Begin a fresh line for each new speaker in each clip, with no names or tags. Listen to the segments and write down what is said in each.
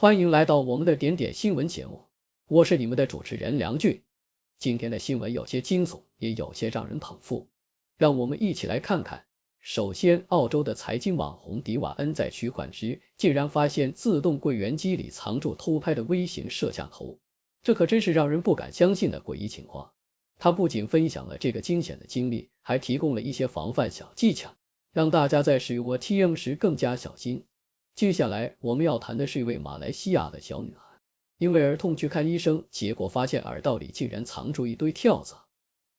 欢迎来到我们的点点新闻节目，我是你们的主持人梁俊。今天的新闻有些惊悚，也有些让人捧腹，让我们一起来看看。首先，澳洲的财经网红迪瓦恩在取款时竟然发现自动柜员机里藏住偷拍的微型摄像头，这可真是让人不敢相信的诡异情况。他不仅分享了这个惊险的经历，还提供了一些防范小技巧，让大家在使用 ATM 时更加小心。接下来我们要谈的是一位马来西亚的小女孩，因为耳痛去看医生，结果发现耳道里竟然藏住一堆跳蚤。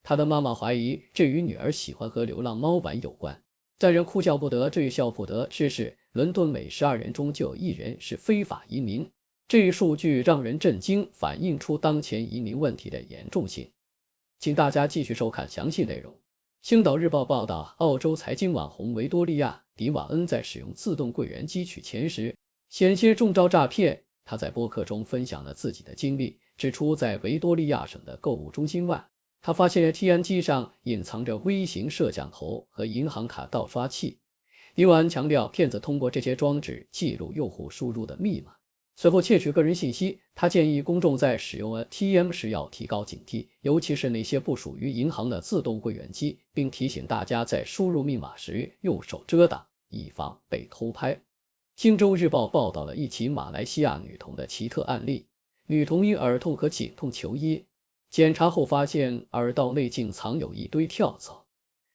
她的妈妈怀疑这与女儿喜欢和流浪猫玩有关。在人哭笑不得、这笑不得之时，伦敦每12人中就有1人是非法移民。这一数据让人震惊，反映出当前移民问题的严重性。请大家继续收看详细内容。星岛日报报道，澳洲财经网红维多利亚·迪瓦恩在使用自动柜员机取钱时，险些中招诈骗。他在播客中分享了自己的经历，指出在维多利亚省的购物中心外，他发现 ATM 机上隐藏着微型摄像头和银行卡盗刷器。迪瓦恩强调，骗子通过这些装置记录用户输入的密码，随后窃取个人信息。他建议公众在使用 ATM 时要提高警惕，尤其是那些不属于银行的自动柜员机，并提醒大家在输入密码时用手遮挡，以防被偷拍。星洲日报报道了一起马来西亚女童的奇特案例。女童因耳痛和颈痛求医，检查后发现耳道内竟藏有一堆跳蚤，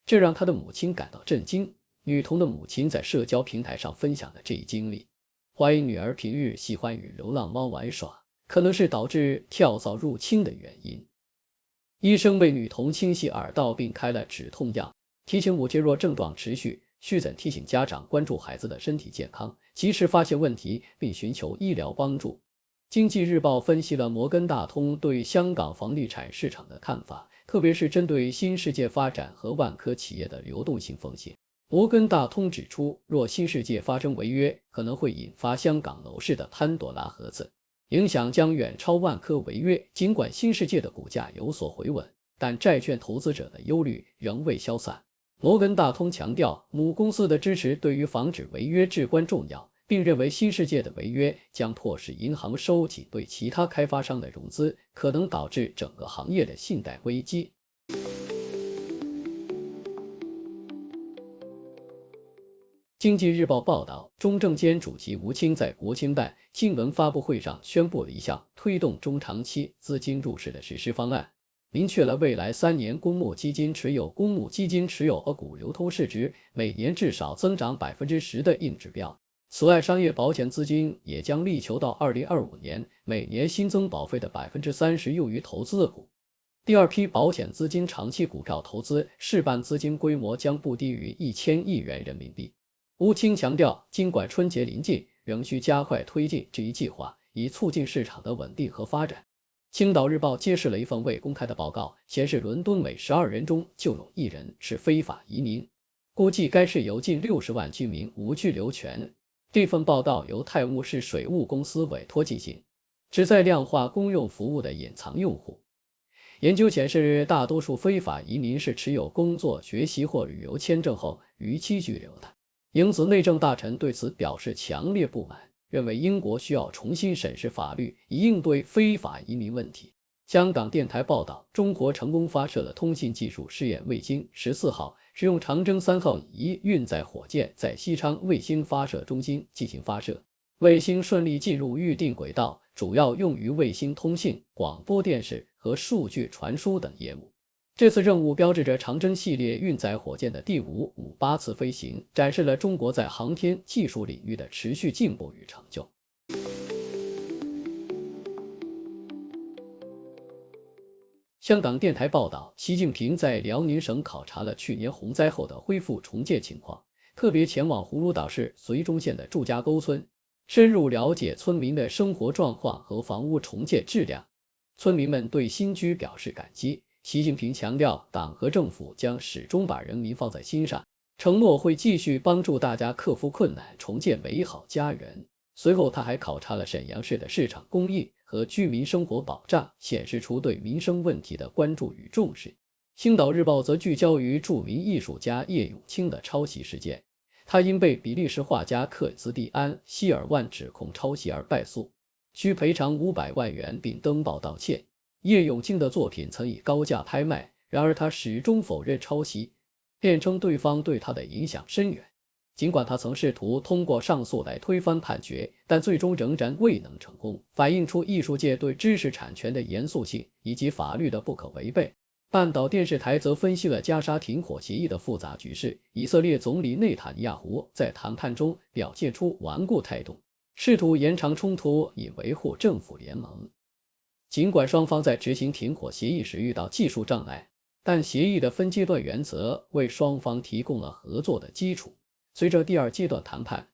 这让她的母亲感到震惊。女童的母亲在社交平台上分享了这一经历，怀疑女儿平日喜欢与流浪猫玩耍，可能是导致跳蚤入侵的原因。医生为女童清洗耳道并开了止痛药，提醒母亲若症状持续，需怎提醒家长关注孩子的身体健康，及时发现问题并寻求医疗帮助。经济日报分析了摩根大通对香港房地产市场的看法，特别是针对新世界发展和万科企业的流动性风险。摩根大通指出，若新世界发生违约，可能会引发香港楼市的潘多拉盒子，影响将远超万科违约。尽管新世界的股价有所回稳，但债券投资者的忧虑仍未消散。摩根大通强调，母公司的支持对于防止违约至关重要，并认为新世界的违约将迫使银行收紧对其他开发商的融资，可能导致整个行业的信贷危机。经济日报报道，中证监主席吴清在国新办新闻发布会上宣布了一项推动中长期资金入市的实施方案，明确了未来3年公募基金持有额股流通市值每年至少增长 10% 的硬指标。此外，商业保险资金也将力求到2025年每年新增保费的 30% 用于投资个股。第二批保险资金长期股票投资试办资金规模将不低于1000亿元人民币。吴清强调，尽管春节临近，仍需加快推进这一计划，以促进市场的稳定和发展。青岛日报揭示了一份未公开的报告，显示伦敦每12人中就有1人是非法移民，估计该市有近60万居民无居留权。这份报道由泰晤士水务公司委托进行，旨在量化公用服务的隐藏用户。研究显示，大多数非法移民是持有工作、学习或旅游签证后逾期居留的。因此，内政大臣对此表示强烈不满，认为英国需要重新审视法律，以应对非法移民问题。香港电台报道，中国成功发射了通信技术试验卫星14号，使用长征3号乙运载火箭在西昌卫星发射中心进行发射，卫星顺利进入预定轨道，主要用于卫星通信、广播电视和数据传输等业务。这次任务标志着长征系列运载火箭的第558次飞行，展示了中国在航天技术领域的持续进步与成就。香港电台报道，习近平在辽宁省考察了去年洪灾后的恢复重建情况，特别前往葫芦岛市绥中县的祝家沟村，深入了解村民的生活状况和房屋重建质量。村民们对新居表示感激。习近平强调，党和政府将始终把人民放在心上，承诺会继续帮助大家克服困难，重建美好家园。随后，他还考察了沈阳市的市场供应和居民生活保障，显示出对民生问题的关注与重视。星岛日报则聚焦于著名艺术家叶永青的抄袭事件，他因被比利时画家克里斯蒂安·希尔万指控抄袭而败诉。需赔偿500万元并登报道歉。叶永青的作品曾以高价拍卖，然而他始终否认抄袭，辩称对方对他的影响深远。尽管他曾试图通过上诉来推翻判决，但最终仍然未能成功，反映出艺术界对知识产权的严肃性以及法律的不可违背。半岛电视台则分析了加沙停火协议的复杂局势。以色列总理内塔尼亚胡在谈判中表现出顽固态度，试图延长冲突以维护政府联盟。尽管双方在执行停火协议时遇到技术障碍，但协议的分阶段原则为双方提供了合作的基础。随着第二阶段谈判，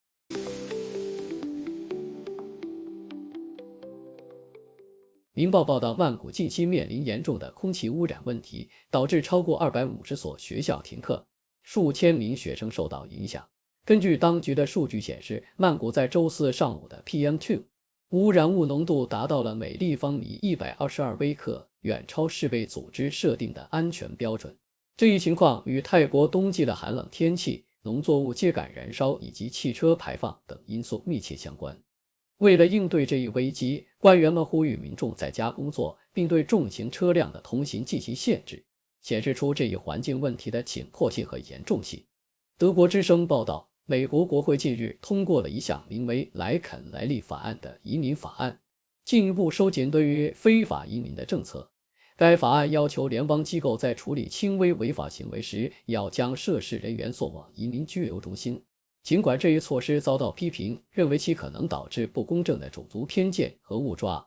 明报报道，曼谷近期面临严重的空气污染问题，导致超过250所学校停课，数千名学生受到影响。根据当局的数据显示，曼谷在周四上午的 PM2 污染物浓度达到了每立方米122微克，远超世卫组织设定的安全标准。这一情况与泰国冬季的寒冷天气、农作物秸秆燃烧以及汽车排放等因素密切相关。为了应对这一危机，官员们呼吁民众在家工作，并对重型车辆的通行进行限制，显示出这一环境问题的紧迫性和严重性。德国之声报道，美国国会近日通过了一项名为莱肯莱利法案的移民法案，进一步收紧对于非法移民的政策。该法案要求联邦机构在处理轻微违法行为时，要将涉事人员送往移民拘留中心。尽管这一措施遭到批评，认为其可能导致不公正的种族偏见和误抓，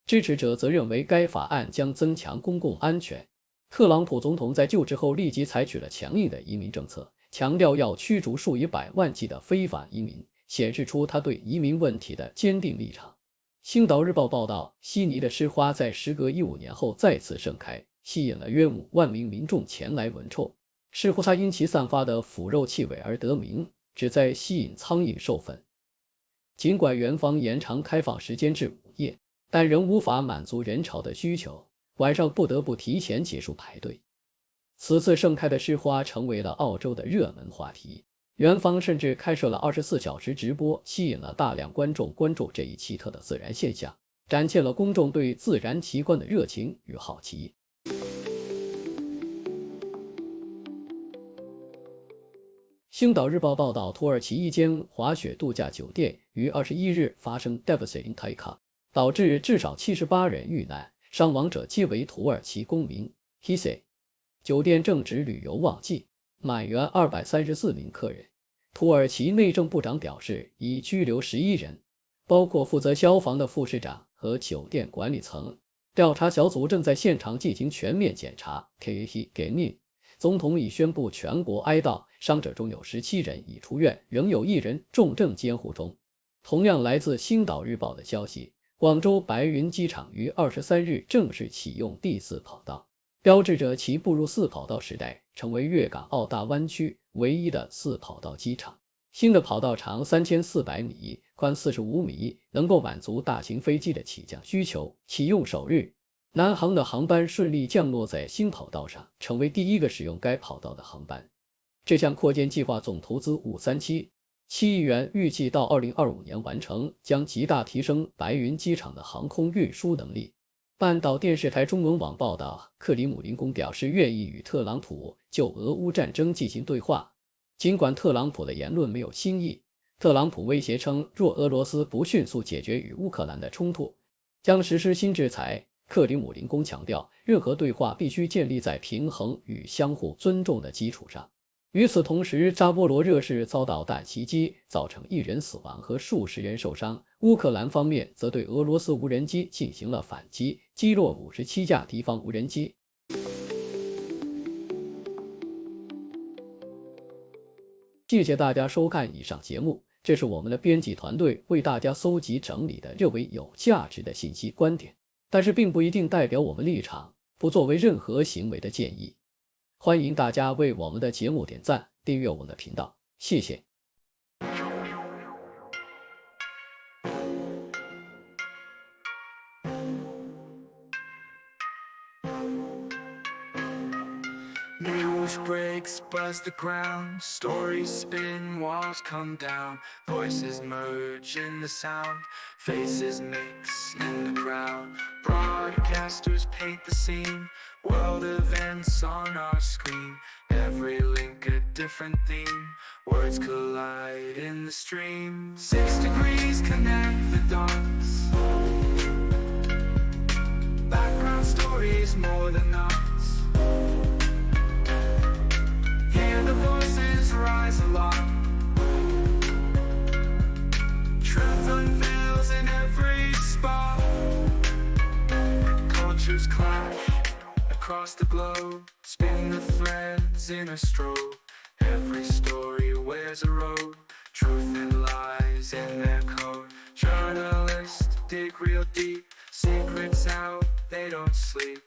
支持者则认为该法案将增强公共安全。特朗普总统在就职后立即采取了强硬的移民政策，强调要驱逐数以百万计的非法移民，显示出他对移民问题的坚定立场。星岛日报报道，悉尼的诗花在时隔15年后再次盛开，吸引了约5万名民众前来闻臭。诗花因其散发的腐肉气味而得名，旨在吸引苍蝇授粉。尽管园方延长开放时间至午夜，但仍无法满足人潮的需求，晚上不得不提前结束排队。此次盛开的诗花成为了澳洲的热门话题，园方甚至开设了24小时直播，吸引了大量观众关注这一奇特的自然现象，展现了公众对自然奇观的热情与好奇。星岛日报报道，土耳其一间滑雪度假酒店于21日发生 devastating taika， 导致至少78人遇难，伤亡者皆为土耳其公民。Hise 酒店正值旅游旺季，满员234名客人。土耳其内政部长表示，已拘留11人，包括负责消防的副市长和酒店管理层。调查小组正在现场进行全面检查。Kehini 总统已宣布全国哀悼，伤者中有17人已出院，仍有1人重症监护中。同样来自星岛日报的消息，广州白云机场于23日正式启用第4跑道，标志着其步入4跑道时代，成为粤港澳大湾区唯一的4跑道机场。新的跑道长3400米，宽45米，能够满足大型飞机的起降需求。启用首日，南航的航班顺利降落在新跑道上，成为第一个使用该跑道的航班。这项扩建计划总投资537.7亿元，预计到2025年完成，将极大提升白云机场的航空运输能力。半岛电视台中文网报道，克里姆林宫表示愿意与特朗普就俄乌战争进行对话。尽管特朗普的言论没有新意，特朗普威胁称，若俄罗斯不迅速解决与乌克兰的冲突，将实施新制裁。克里姆林宫强调，任何对话必须建立在平衡与相互尊重的基础上。与此同时，扎波罗热市遭到弹袭击，造成1人死亡和数十人受伤。乌克兰方面则对俄罗斯无人机进行了反击，击落57架敌方无人机。谢谢大家收看以上节目，这是我们的编辑团队为大家搜集整理的认为有价值的信息观点，但是并不一定代表我们立场，不作为任何行为的建议。欢迎大家为我们的节目点赞，订阅我们的频道，谢谢。
News breaks, buzz the ground. Stories spin, walls come down. Voices merge in the sound. Faces mix in the crowd. Broadcasters paint the scene. World events on our screen. Every link a different theme. Words collide in the stream. 6 degrees connect the dots. Background stories more than knots. Hear the voices rise aloft. Truth unveils in every spot. Cultures clash across the globe. Spin the threads in a strobe. Every story wears a robe. Truth and lies in their code. Journalists dig real deep. Secrets out, they don't sleep.